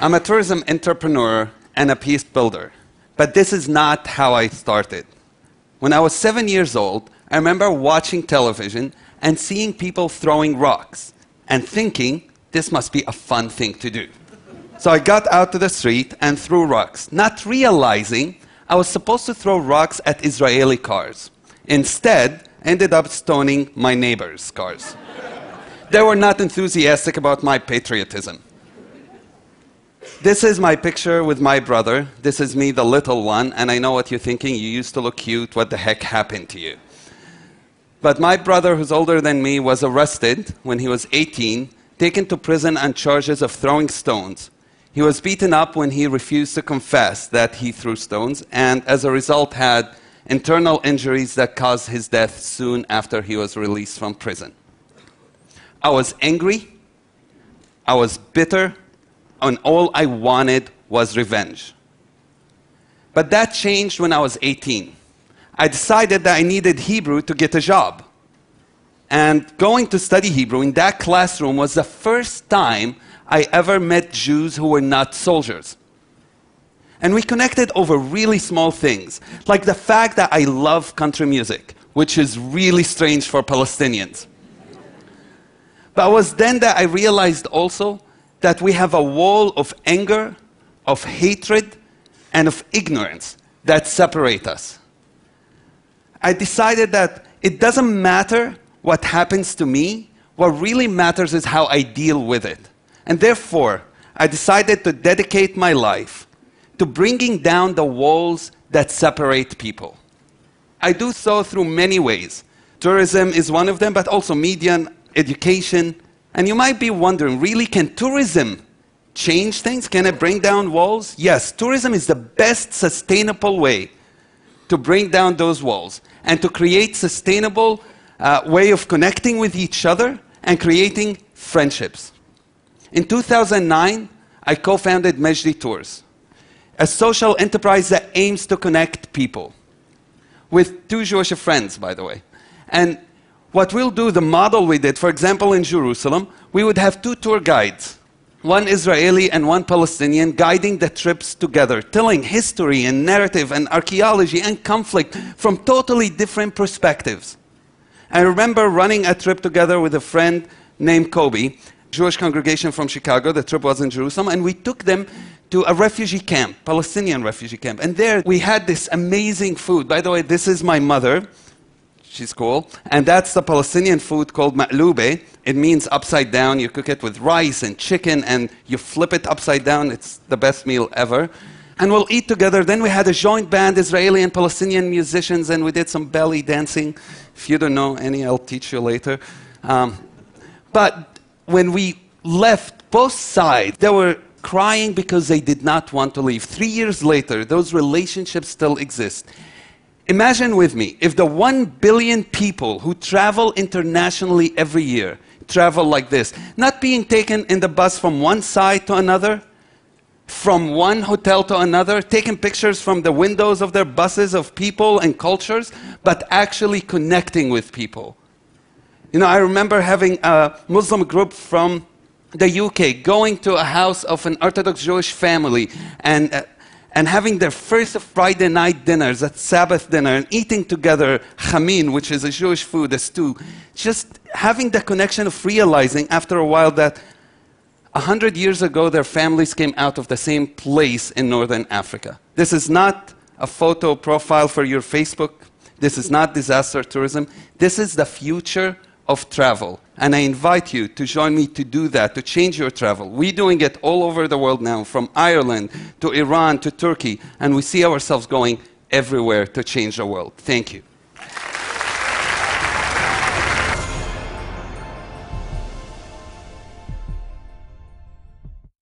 I'm a tourism entrepreneur and a peace builder, but this is not how I started. When I was 7 years old, I remember watching television and seeing people throwing rocks and thinking, this must be a fun thing to do. So I got out to the street and threw rocks, not realizing I was supposed to throw rocks at Israeli cars. Instead, I ended up stoning my neighbors' cars. They were not enthusiastic about my patriotism. This is my picture with my brother. This is me, the little one, and I know what you're thinking. You used to look cute. What the heck happened to you? But my brother, who's older than me, was arrested when he was 18, taken to prison on charges of throwing stones. He was beaten up when he refused to confess that he threw stones, and as a result had internal injuries that caused his death soon after he was released from prison. I was angry, I was bitter, and all I wanted was revenge. But that changed when I was 18. I decided that I needed Hebrew to get a job. And going to study Hebrew in that classroom was the first time I ever met Jews who were not soldiers. And we connected over really small things, like the fact that I love country music, which is really strange for Palestinians. But it was then that I realized also that we have a wall of anger, of hatred, and of ignorance that separate us. I decided that it doesn't matter what happens to me, what really matters is how I deal with it. And therefore, I decided to dedicate my life to bringing down the walls that separate people. I do so through many ways. Tourism is one of them, but also media and education. And you might be wondering, really, can tourism change things? Can it bring down walls? Yes, tourism is the best sustainable way to bring down those walls and to create sustainable way of connecting with each other and creating friendships. In 2009, I co-founded Majdi Tours, a social enterprise that aims to connect people, with 2 Jewish friends, by the way. And what we'll do, the model we did, for example, in Jerusalem, we would have 2 tour guides, one Israeli and one Palestinian, guiding the trips together, telling history and narrative and archaeology and conflict from totally different perspectives. I remember running a trip together with a friend named Kobe, Jewish congregation from Chicago. The trip was in Jerusalem, and we took them to a refugee camp, Palestinian refugee camp. And there we had this amazing food. By the way, this is my mother. She's cool. And that's the Palestinian food called ma'lube. It means upside down. You cook it with rice and chicken, and you flip it upside down. It's the best meal ever. And we'll eat together. Then we had a joint band, Israeli and Palestinian musicians, and we did some belly dancing. If you don't know any, I'll teach you later. But when we left, both sides, they were crying because they did not want to leave. 3 years later, those relationships still exist. Imagine with me, if the 1 billion people who travel internationally every year travel like this, not being taken in the bus from one side to another, from one hotel to another, taking pictures from the windows of their buses of people and cultures, but actually connecting with people. You know, I remember having a Muslim group from the UK going to a house of an Orthodox Jewish family and having their first Friday night dinners at Sabbath dinner and eating together chamin, which is a Jewish food, a stew. Just having the connection of realizing after a while that 100 years ago their families came out of the same place in Northern Africa. This is not a photo profile for your Facebook. This is not disaster tourism. This is the future of travel. And I invite you to join me to do that, to change your travel. We're doing it all over the world now, from Ireland to Iran to Turkey, and we see ourselves going everywhere to change the world. Thank you.